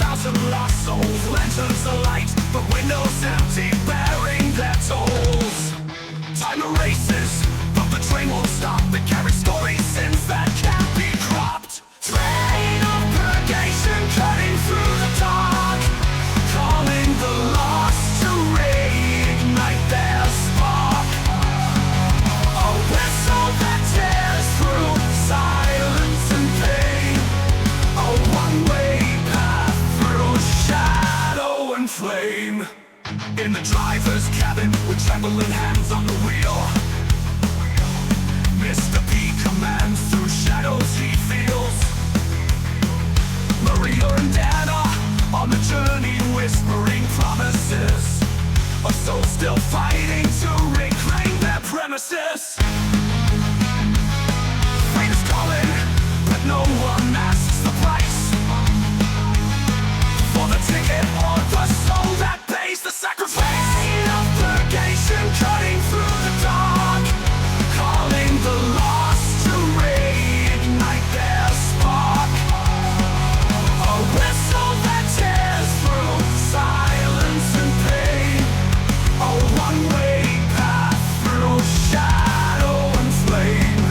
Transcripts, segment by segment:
thousand lost souls, lanterns alight, but windows empty, bearing their tolls. Time erases, but the train won't stop. It carries stories, sins that can't be cropped. Train of purgation cutting through the dark, calling the lost to reignite their spark. A whistle that tears through silence and pain, a one-way path through shadow and flame. In the driver's cabin, with trembling hands on the wheel, Mr. P commands through shadows he feels. Maria and Anna on the journey, whispering promises, a soul still fighting to reclaim their premises. Fate is calling, but no one asks the price for the ticket or the soul that pays the sacrifice. Train of purgation cutting through the dark, calling the lost to reignite their spark. A whistle that tears through silence and pain, a one-way path through shadow and flame.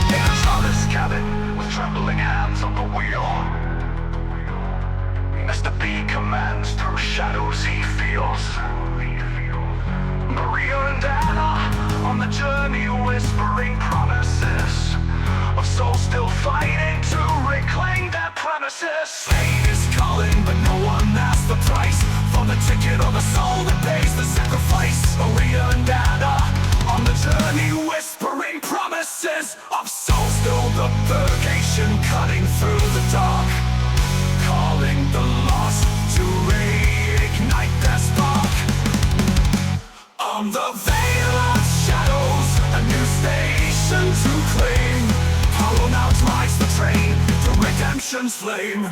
In a driver's cabin, with trembling hands on the wheel, Mr. B commands through shadows he feels. Maria and Anna on the journey, whispering promises, of souls still fighting to reclaim their premises. Fate is calling, but no one asks the price for the ticket or the soul that pays the sacrifice. Maria and Anna on the journey, whispering promises of souls still the purgation cutting through the dark, calling the lost to reignite their spark. On the veil of shadows, a new station to claim. Hollow now drives the train to redemption's flame.